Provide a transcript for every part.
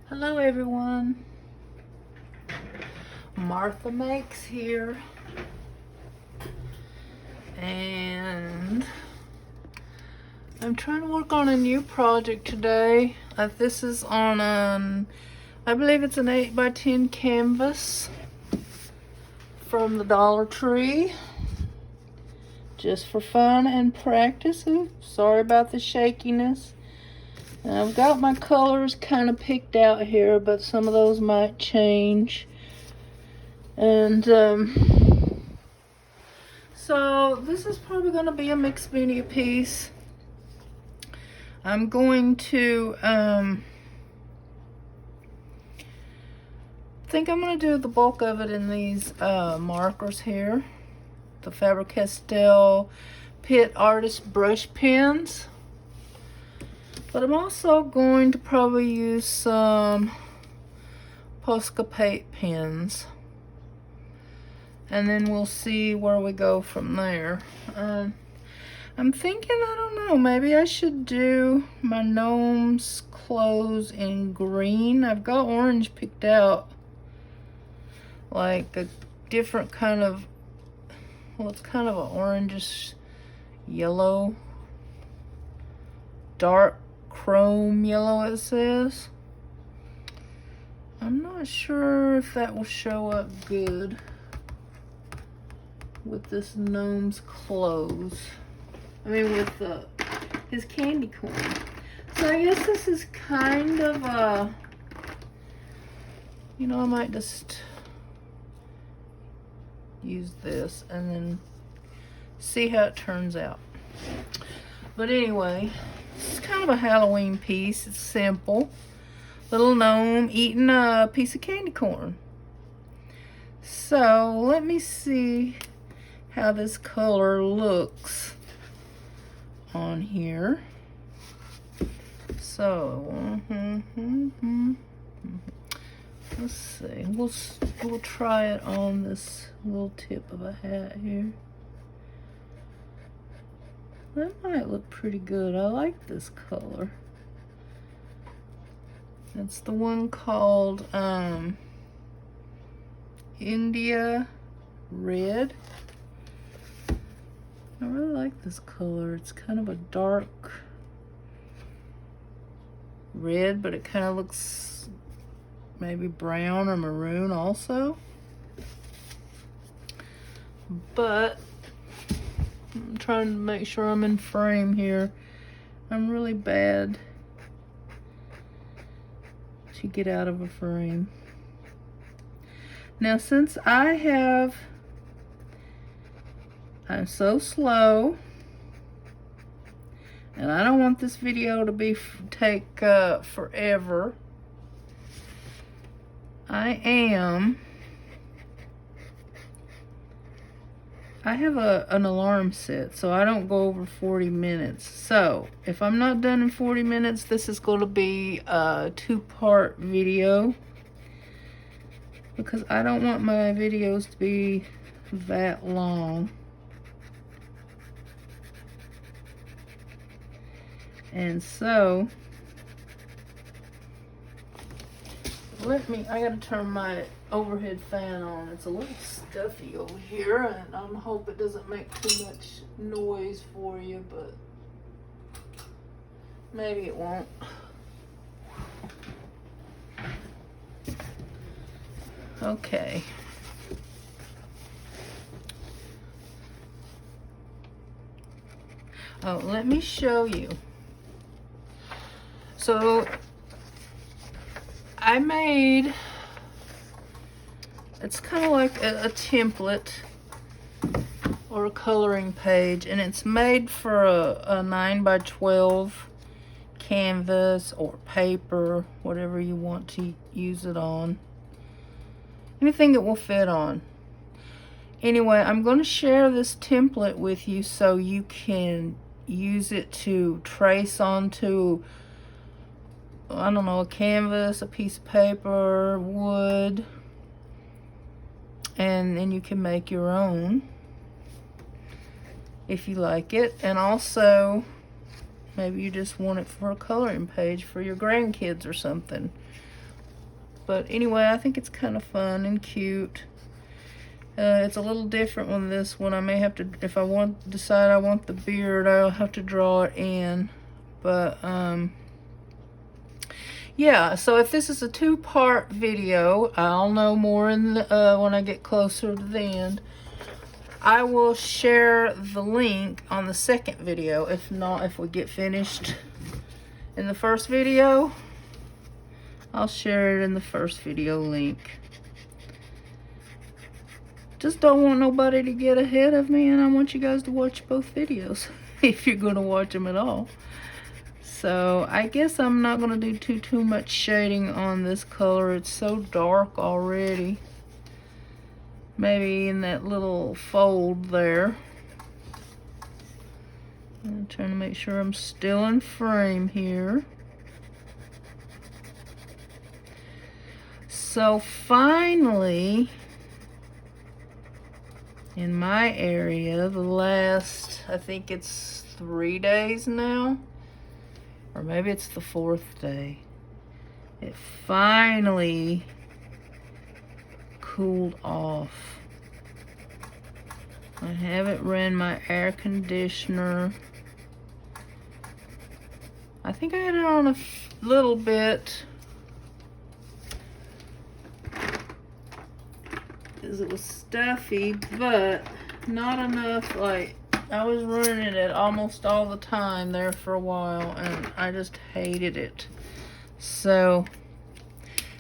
Hello everyone, Martha Makes here, and I'm trying to work on a new project today. This is on I believe it's an 8x10 canvas from the Dollar Tree, just for fun and practice. Ooh, sorry about the shakiness. I've got my colors kind of picked out here, but some of those might change. And so this is probably going to be a mixed media piece. I'm going to think I'm going to do the bulk of it in these markers here, the Faber Castell Pitt Artist brush pens. But I'm also going to probably use some Posca paint pens. And then we'll see where we go from there. I'm thinking, I don't know, maybe I should do my gnome's clothes in green. I've got orange picked out. Like a different kind of, well, it's kind of an orangish yellow. Dark chrome yellow, it says. I'm not sure if that will show up good with this gnome's clothes. I mean, with his candy corn. So I guess this is kind of a, I might just use this and then see how it turns out. But anyway, it's kind of a Halloween piece. It's simple. Little gnome eating a piece of candy corn. So let me see how this color looks on here. So let's see. We'll try it on this little tip of a hat here. That might look pretty good. I like this color. It's the one called India Red. I really like this color. It's kind of a dark red, but it kind of looks maybe brown or maroon also. But I'm trying to make sure I'm in frame here. I'm really bad to get out of a frame. Now, since I'm so slow, and I don't want this video to take forever, I have an alarm set, so I don't go over 40 minutes. So if I'm not done in 40 minutes, this is going to be a 2-part video, because I don't want my videos to be that long. And so I gotta turn my overhead fan on. It's a little stuffy over here, and I hope it doesn't make too much noise for you, but maybe it won't. Okay. Oh, let me show you. So I made, it's kind of like a template or a coloring page, and it's made for a 9x12 canvas or paper, whatever you want to use it on. Anything it will fit on. Anyway, I'm going to share this template with you so you can use it to trace onto, I don't know, a canvas, a piece of paper, wood, and then you can make your own if you like it. And also, maybe you just want it for a coloring page for your grandkids or something. But anyway, I think it's kind of fun and cute. It's a little different than this one. I may have to, if I decide I want the beard, I'll have to draw it in. But yeah, so if this is a two-part video, I'll know more in the, when I get closer to the end. I will share the link on the second video. If not, if we get finished in the first video, I'll share it in the first video link. Just don't want nobody to get ahead of me, and I want you guys to watch both videos if you're going to watch them at all. So I guess I'm not going to do too much shading on this color. It's so dark already. Maybe in that little fold there. I'm trying to make sure I'm still in frame here. So finally, in my area, the last, I think it's 3 days now, or maybe it's the 4th day, it finally cooled off. I haven't ran my air conditioner. I think I had it on a little bit because it was stuffy, but not enough. Like, I was running it almost all the time there for a while, and I just hated it. So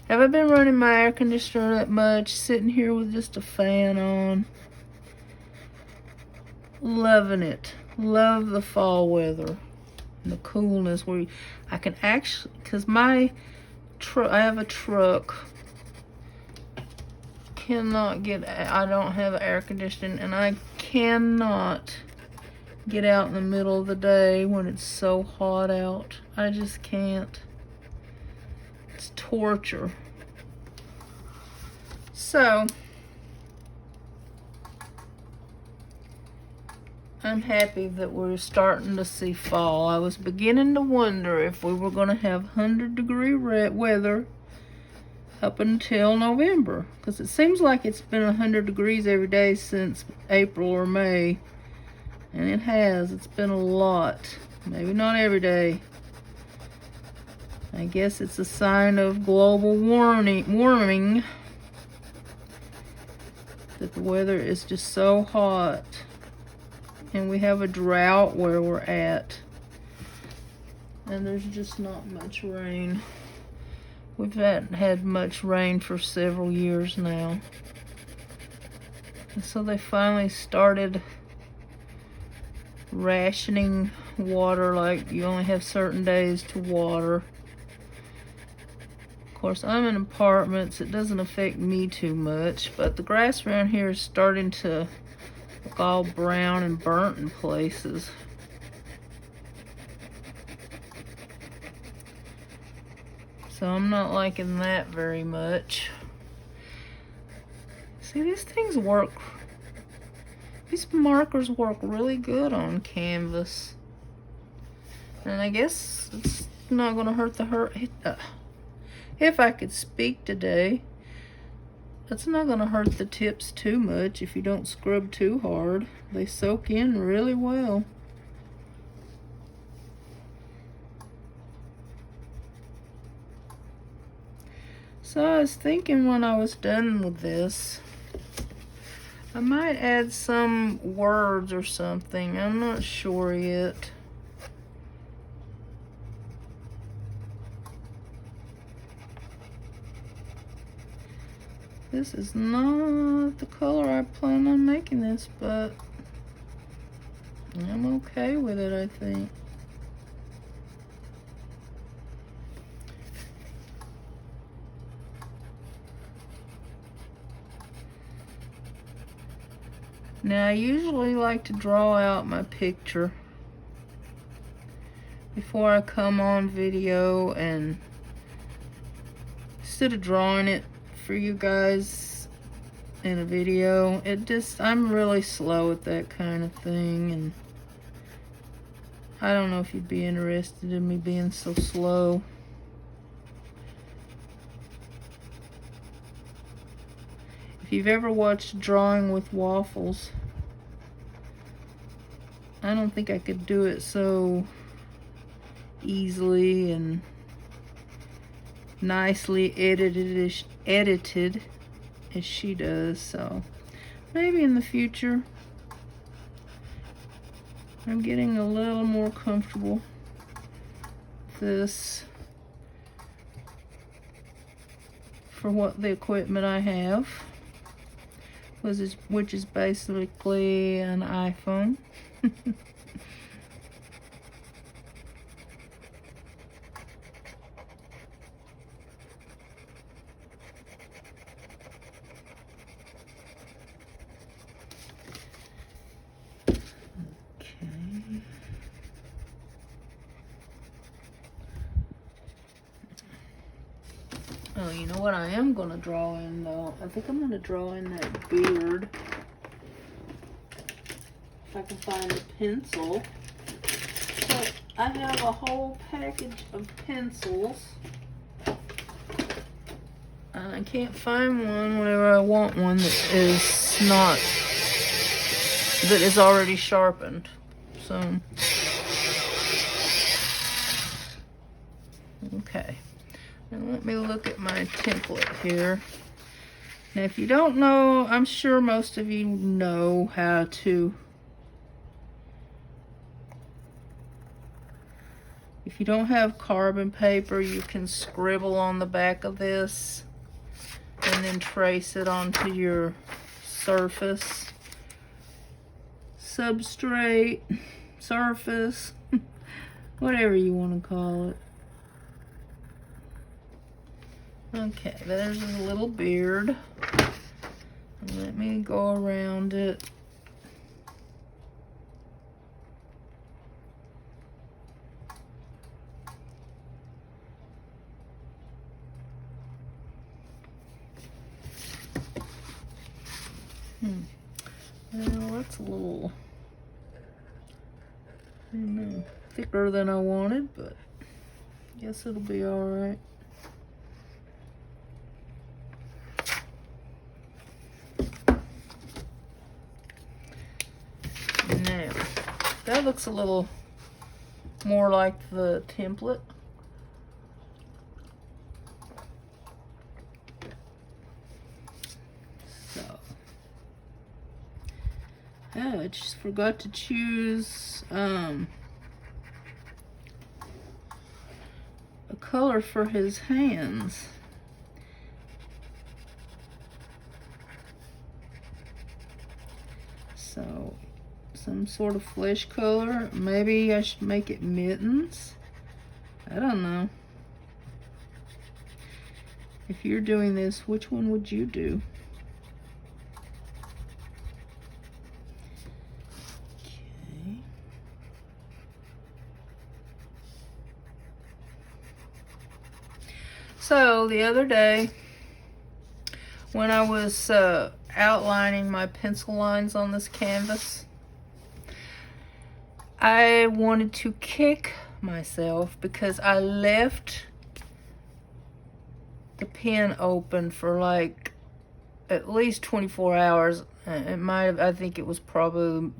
haven't been running my air conditioner that much, sitting here with just a fan on. Loving it. Love the fall weather and the coolness where I can actually, because I have a truck, I don't have air conditioning, and I cannot get out in the middle of the day when it's so hot out. I just can't. It's torture. So I'm happy that we're starting to see fall. I was beginning to wonder if we were going to have 100-degree weather up until November, because it seems like it's been 100 degrees every day since April or May, and it has. It's been a lot. Maybe not every day. I guess it's a sign of global warming that the weather is just so hot, and we have a drought where we're at, and there's just not much rain. We've not had much rain for several years now. And so they finally started rationing water, like you only have certain days to water. Of course, I'm in apartments. It doesn't affect me too much, but the grass around here is starting to look all brown and burnt in places. So I'm not liking that very much. See, these things work. These markers work really good on canvas. And I guess it's not going to hurt if I could speak today, it's not going to hurt the tips too much if you don't scrub too hard. They soak in really well. So I was thinking when I was done with this, I might add some words or something. I'm not sure yet. This is not the color I plan on making this, but I'm okay with it, I think. Now, I usually like to draw out my picture before I come on video, and instead of drawing it for you guys in a video, I'm really slow at that kind of thing, and I don't know if you'd be interested in me being so slow. If you've ever watched Drawing with Waffles, I don't think I could do it so easily and nicely edited as she does. So maybe in the future. I'm getting a little more comfortable with this for what the equipment I have, which is basically an iPhone. Oh, you know what I am going to draw in, though? I think I'm going to draw in that beard. If I can find a pencil. But I have a whole package of pencils. And I can't find one whenever I want one that is already sharpened. So, okay. And let me look at my template here. Now, if you don't know, I'm sure most of you know how to. If you don't have carbon paper, you can scribble on the back of this and then trace it onto your surface, substrate, surface, whatever you want to call it. Okay, there's a little beard. Let me go around it. Well, that's a little, I don't know, thicker than I wanted, but I guess it'll be all right. Now, that looks a little more like the template. Oh, I just forgot to choose a color for his hands. So, some sort of flesh color. Maybe I should make it mittens. I don't know. If you're doing this, which one would you do? So the other day, when I was outlining my pencil lines on this canvas, I wanted to kick myself because I left the pen open for like at least 24 hours. It might have, I think it was probably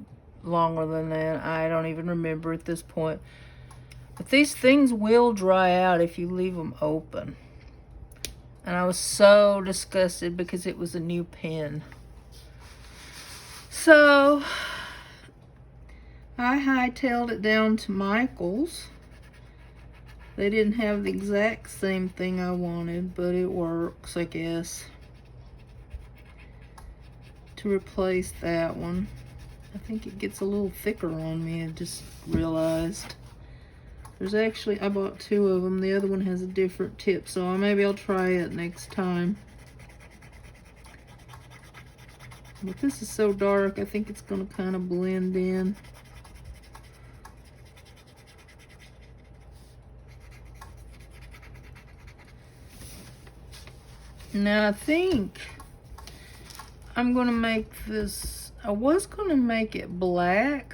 longer than that. I don't even remember at this point. But these things will dry out if you leave them open. And I was so disgusted because it was a new pen. So I hightailed it down to Michael's. They didn't have the exact same thing I wanted, but it works, I guess, to replace that one. I think it gets a little thicker on me, I just realized. There's actually, I bought 2 of them. The other one has a different tip, so maybe I'll try it next time. But this is so dark, I think it's going to kind of blend in. Now I think I'm going to make this, I was going to make it black.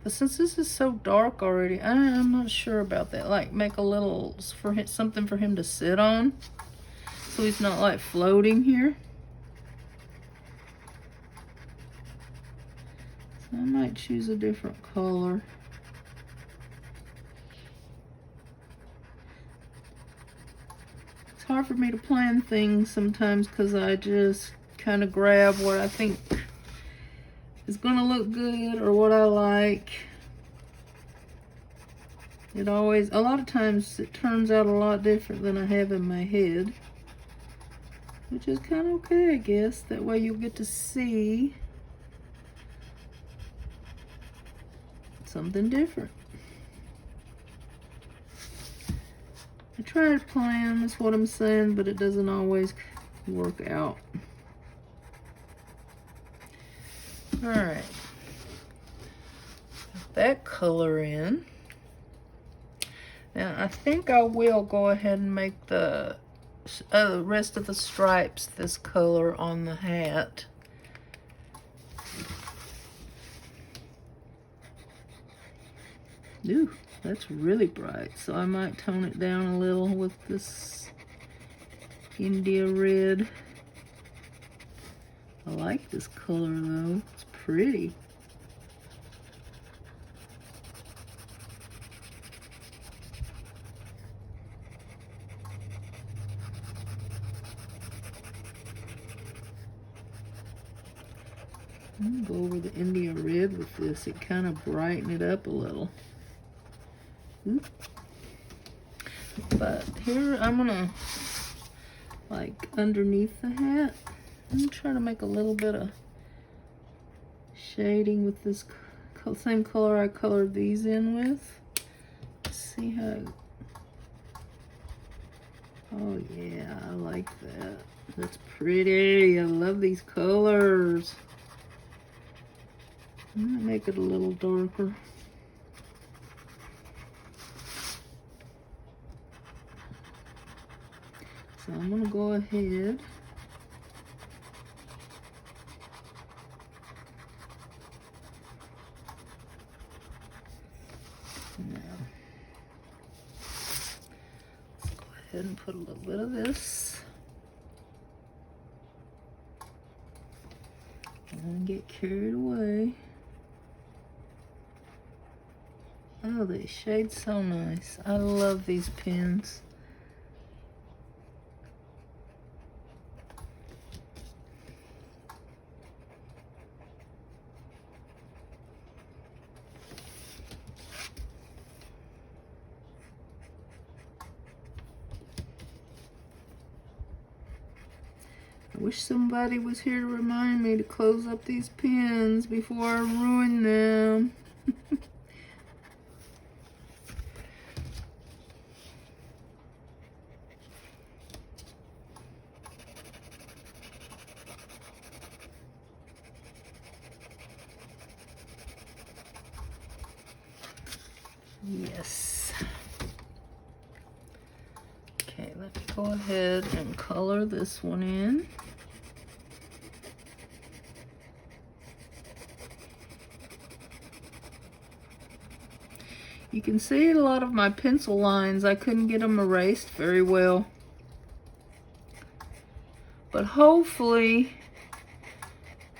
But since this is so dark already, I'm not sure about that. Like, make a little, something for him to sit on. So so he's not like floating here. So I might choose a different color. It's hard for me to plan things sometimes because I just kind of grab what I think is gonna look good or what I like. It always, a lot of times it turns out a lot different than I have in my head, which is kind of okay, I guess. That way you'll get to see something different. I try to plan, that's what I'm saying, but it doesn't always work out. All right, put that color in. Now I think I will go ahead and make the rest of the stripes this color on the hat. Ooh, that's really bright, so I might tone it down a little with this India red. I like this color though, it's pretty. I'm gonna go over the India red with this. It kind of brighten it up a little. Oop. But here I'm gonna, like underneath the hat, I'm gonna try to make a little bit of shading with this same color I colored these in with. Let's see how. Oh yeah, I like that. That's pretty. I love these colors. I'm gonna make it a little darker. So I'm gonna go ahead now. Let's go ahead and put a little bit of this. Don't get carried away. Oh, they shade so nice. I love these pens. I wish somebody was here to remind me to close up these pens before I ruin them. Yes. Okay, let's go ahead and color this one in. You can see a lot of my pencil lines, I couldn't get them erased very well. But hopefully,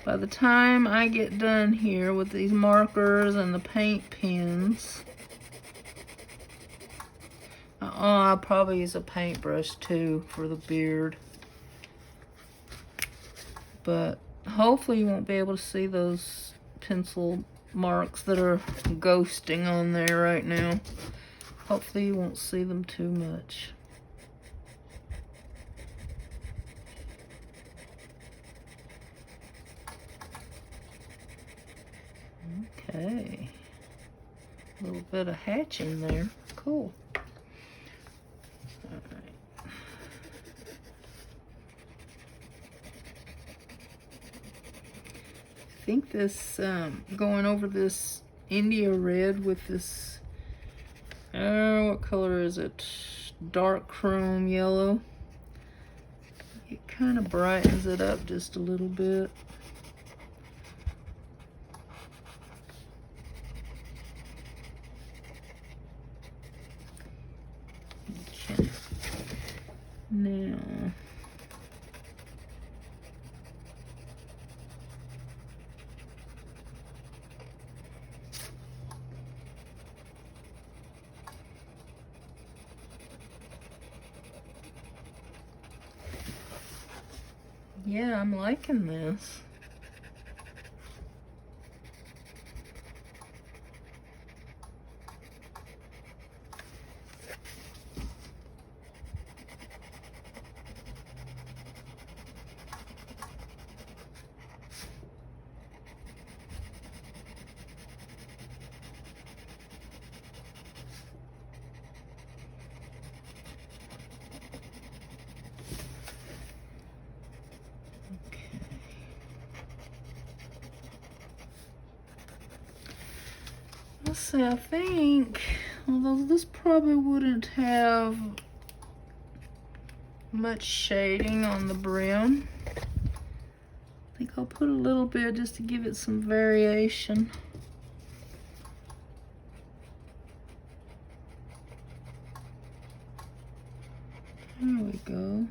by the time I get done here with these markers and the paint pens, I'll probably use a paintbrush too for the beard. But hopefully you won't be able to see those pencil marks that are ghosting on there right now. Hopefully you won't see them too much. Okay, a little bit of hatching there. Cool. All right. I think this going over this India red with this, what color is it? Dark chrome yellow. It kind of brightens it up just a little bit. Okay. Now, Yeah, I'm liking this. Let's see, I think, although this probably wouldn't have much shading on the brim, I think I'll put a little bit just to give it some variation. There we go.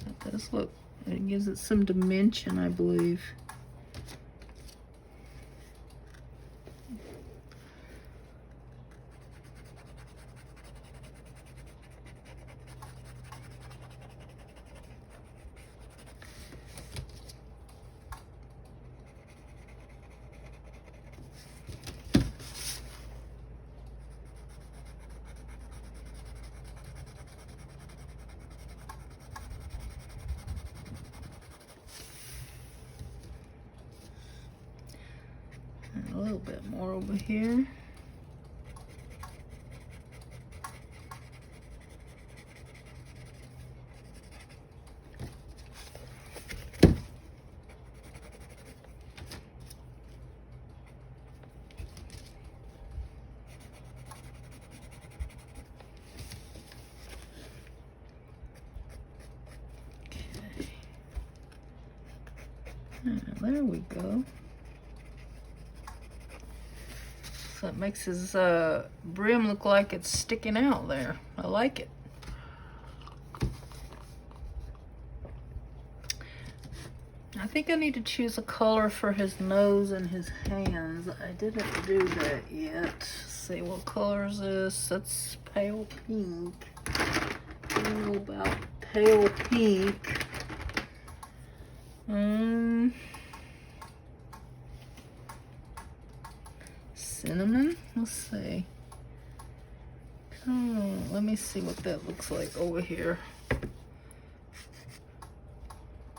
That does look, it gives it some dimension, I believe. And a little bit more over here. There we go. So it makes his brim look like it's sticking out there. I like it. I think I need to choose a color for his nose and his hands. I didn't do that yet. Let's see, what color is this? That's pale pink. I don't know about pale pink. Cinnamon? Let's see. Oh, let me see what that looks like over here.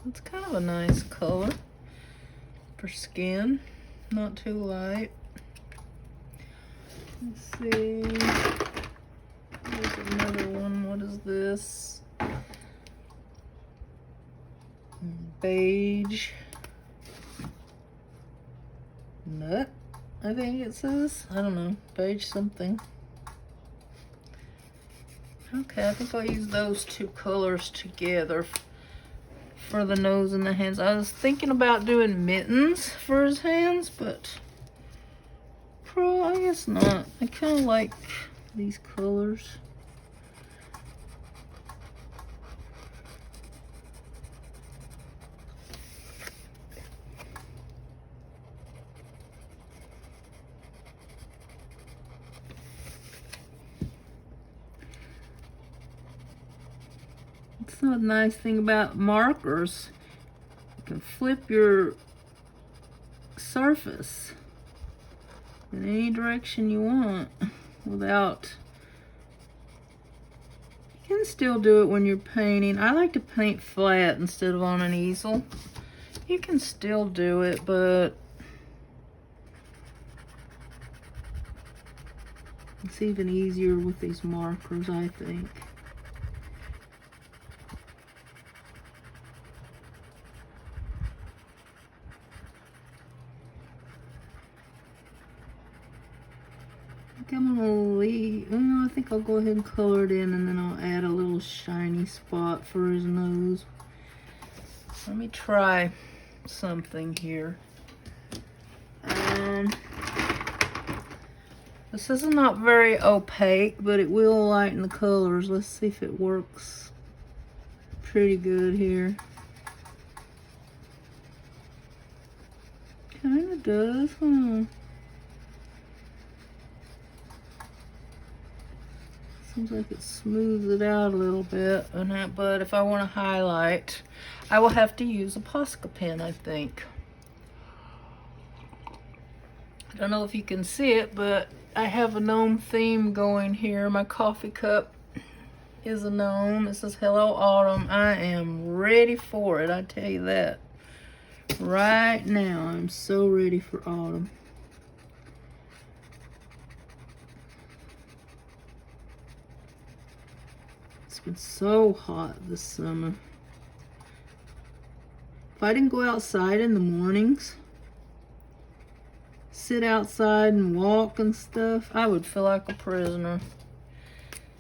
It's kind of a nice color for skin, not too light. Let's see. There's another one. What is this? Beige nut, I think it says. I don't know. Beige something. Okay, I think I'll use those two colors together for the nose and the hands. I was thinking about doing mittens for his hands, but I guess not. I kind of like these colors. It's a nice thing about markers. You can flip your surface in any direction you want without. You can still do it when you're painting. I like to paint flat instead of on an easel. You can still do it, but it's even easier with these markers, I think. I'm gonna leave. I think I'll go ahead and color it in, and then I'll add a little shiny spot for his nose. Let me try something here. This is not very opaque, but it will lighten the colors. Let's see if it works pretty good here. Kinda does, huh? Seems like it smooths it out a little bit, but if I want to highlight, I will have to use a Posca pen, I think. I don't know if you can see it, but I have a gnome theme going here. My coffee cup is a gnome. It says Hello Autumn. I am ready for it, I tell you that. Right now, I'm so ready for autumn. It's been so hot this summer. If I didn't go outside in the mornings, sit outside and walk and stuff, I would feel like a prisoner.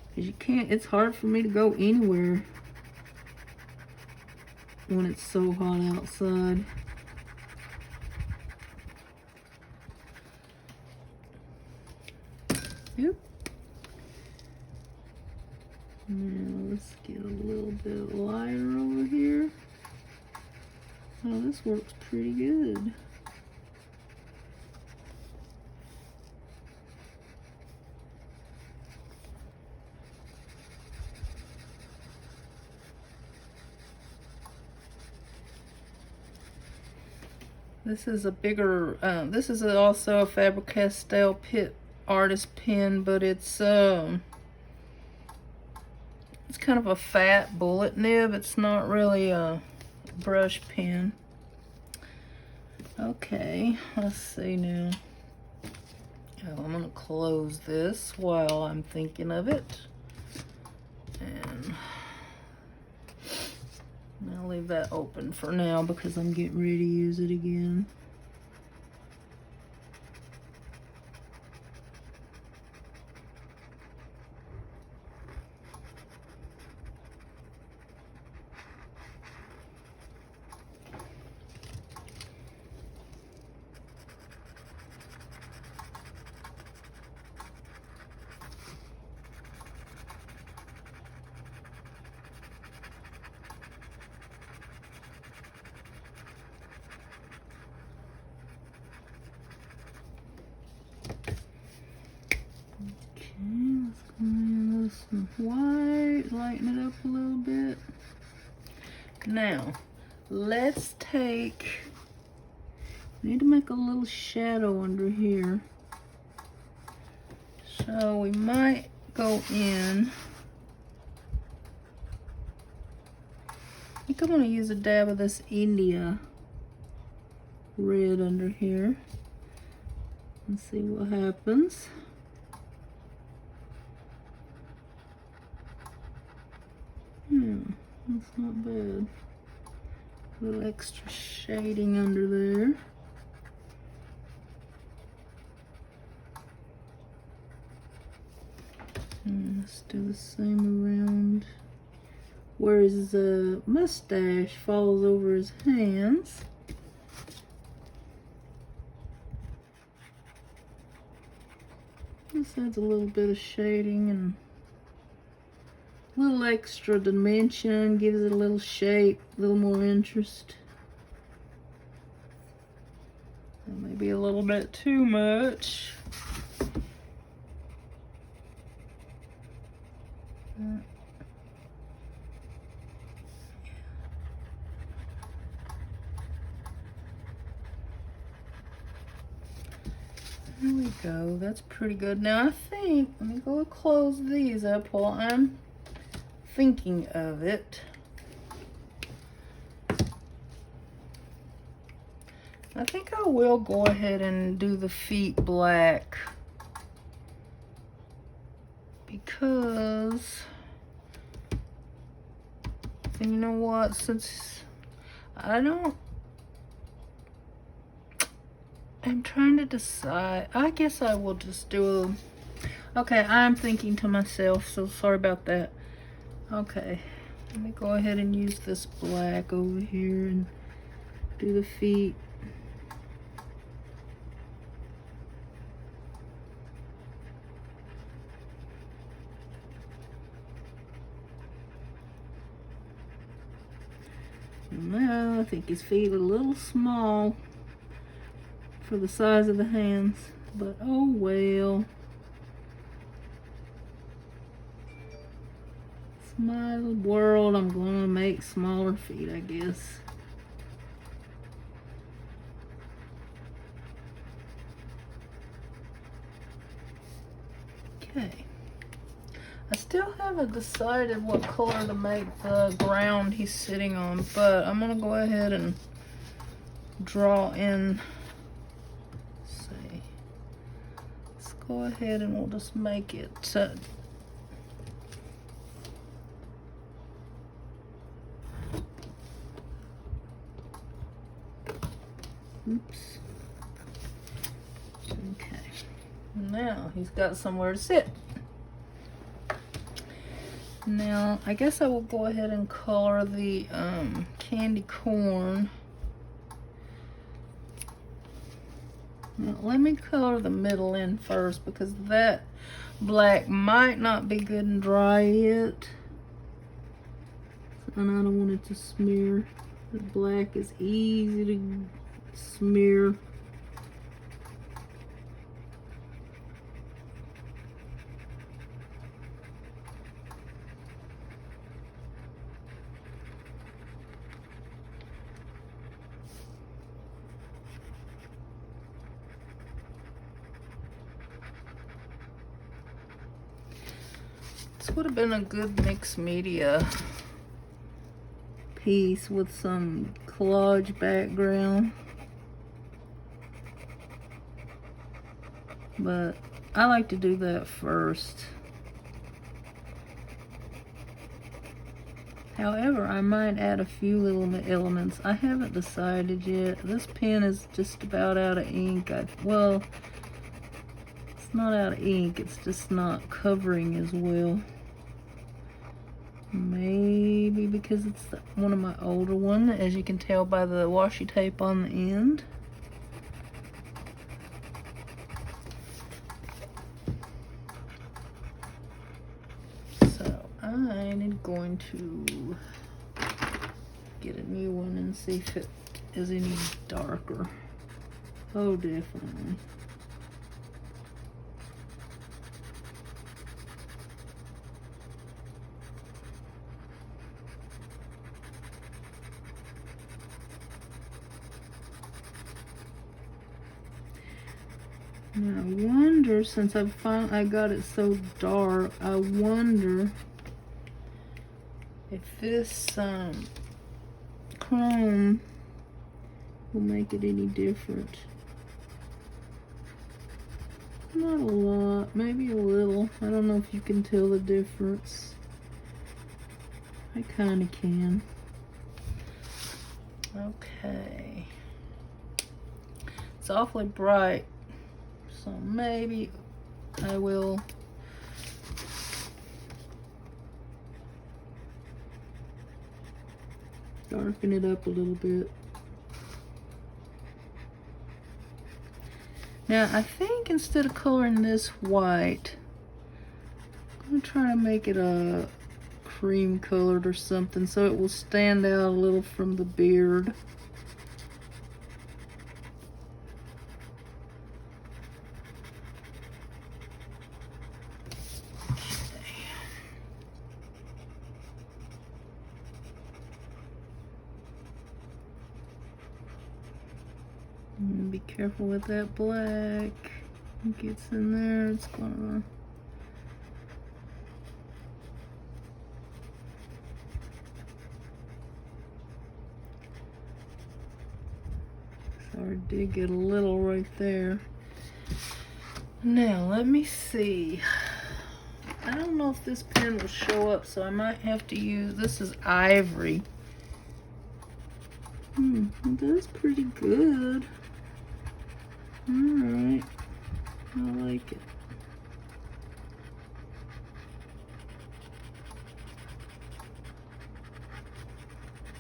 Because you can't, it's hard for me to go anywhere when it's so hot outside. Yep. Now let's get a little bit lighter over here. Oh, this works pretty good. This is a bigger, this is also a Faber Castell Pitt Artist pen, but it's kind of a fat bullet nib. It's not really a brush pen. Okay, let's see now. Oh, I'm gonna close this while I'm thinking of it. And I'll leave that open for now because I'm getting ready to use it again. Some white, lighten it up a little bit. Now, let's take, need to make a little shadow under here. So we might go in, I think I'm gonna use a dab of this India red under here and see what happens. That's not bad. A little extra shading under there. And let's do the same around where his mustache falls over his hands. This adds a little bit of shading and a little extra dimension, gives it a little shape, a little more interest. That may be a little bit too much. There we go, that's pretty good. Now I think, let me go close these up while I'm thinking of it. I think I will go ahead and do the feet black because, and you know what, since I'm trying to decide. I guess I will just do okay, I'm thinking to myself, so sorry about that. Okay, let me go ahead and use this black over here and do the feet. Now I think his feet are a little small for the size of the hands, but oh well. my world, I'm gonna make smaller feet, I guess. Okay. I still haven't decided what color to make the ground he's sitting on, but I'm gonna go ahead and draw in. Let's see. Let's go ahead and we'll just make it oops. Okay. Now he's got somewhere to sit. Now, I guess I will go ahead and color the candy corn. Now, let me color the middle end first because that black might not be good and dry yet. And I don't want it to smear. The black is easy to smear. This would have been a good mixed media piece with some collage background, but I like to do that first. However, I might add a few little elements. I haven't decided yet. This pen is just about out of ink. Well, it's not out of ink, it's just not covering as well. Maybe because it's one of my older one, as you can tell by the washi tape on the end. So I'm going to get a new one and see if it is any darker. Oh, definitely. Now I wonder, since I got it so dark, I wonder if this chrome will make it any different. Not a lot, maybe a little. I don't know if you can tell the difference. I kind of can. Okay. It's awfully bright. So maybe I will darken it up a little bit. Now I think instead of coloring this white, I'm going to try to make it a cream colored or something so it will stand out a little from the beard. Be careful with that black. It gets in there, it's gonna... So I did get a little right there. Now, let me see. I don't know if this pen will show up, so I might have to use... This is ivory. That's pretty good. Alright, I like it.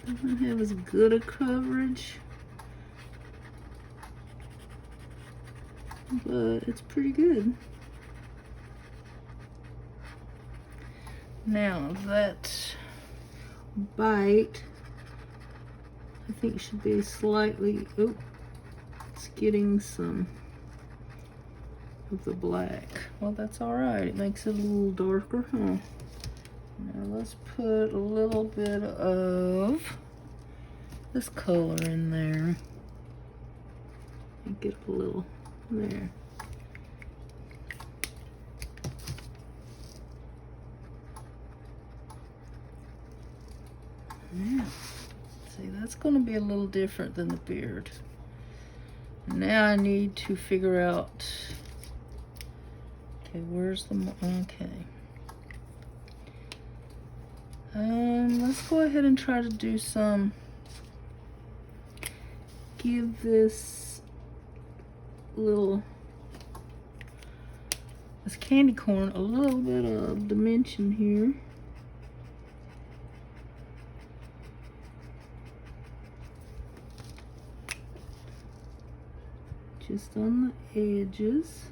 Doesn't have as good a coverage, but it's pretty good. Now that bite, I think should be slightly, oh, it's getting some of the black. Well, that's all right. It makes it a little darker, huh? Now let's put a little bit of this color in there. Get a little there. Yeah. See, that's going to be a little different than the beard. Now I need to figure out, okay, where's the, okay. Let's go ahead and try to do some, give this little, this candy corn a little bit of dimension here. Just on the edges.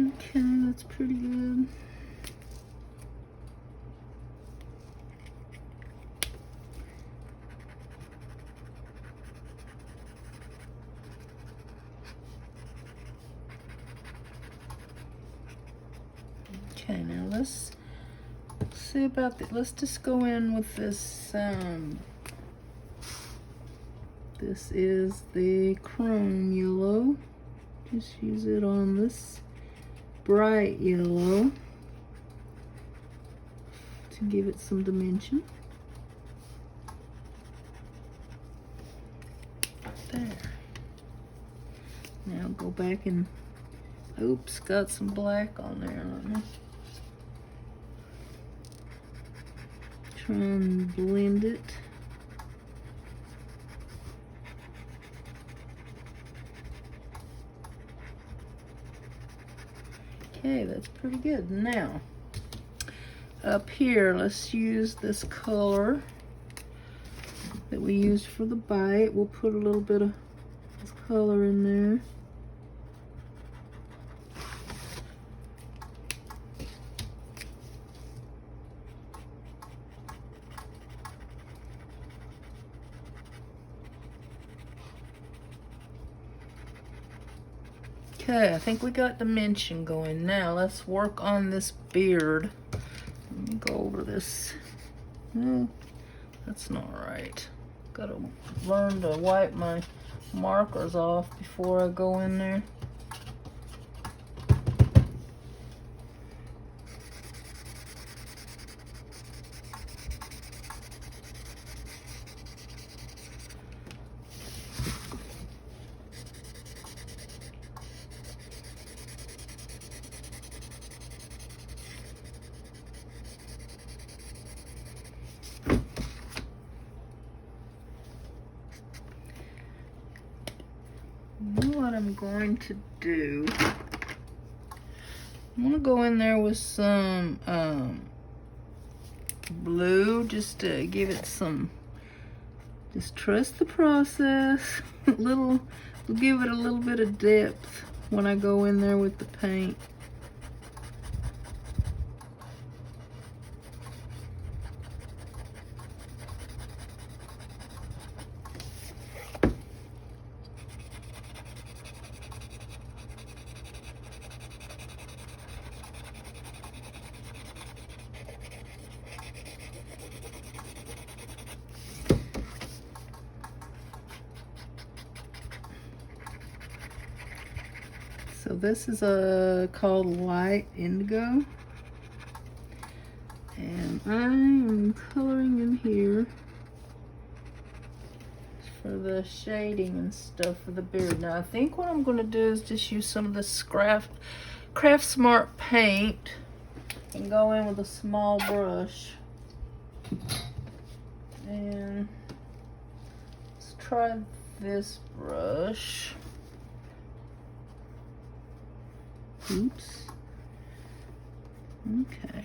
Okay, that's pretty good. Okay, now let's see about that. Let's just go in with this. This is the chrome yellow. Just use it on this bright yellow to give it some dimension. There. Now go back and, oops, got some black on there. Let me try and blend it. Okay, that's pretty good. Now, up here, let's use this color that we used for the bite. We'll put a little bit of this color in there. Okay, I think we got dimension going. Now let's work on this beard. Let me go over this. No, that's not right. Gotta learn to wipe my markers off before I go in there. What I'm going to do, I'm going to go in there with some blue just to give it some, just trust the process. We'll give it a little bit of depth when I go in there with the paint. So this is called light indigo, and I am coloring in here for the shading and stuff for the beard. Now I think what I'm going to do is just use some of this Craft Smart paint and go in with a small brush. And let's try this brush. Oops. Okay.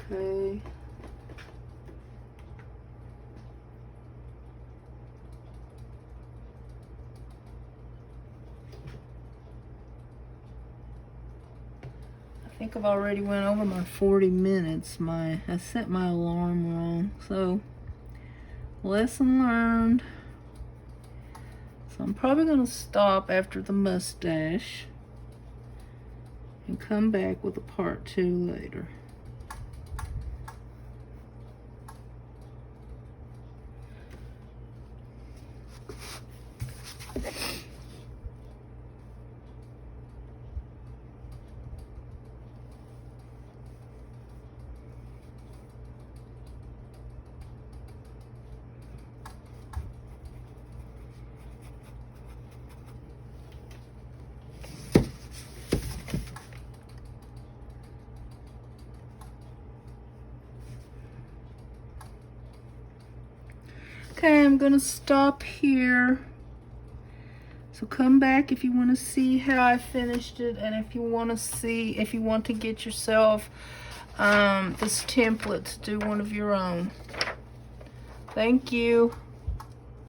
Okay. I think I've already went over my 40 minutes. I set my alarm wrong. So, lesson learned. So I'm probably going to stop after the mustache and come back with a part 2 later. Okay, I'm gonna stop here. So come back if you want to see how I finished it, and if you want to get yourself this template to do one of your own. Thank you.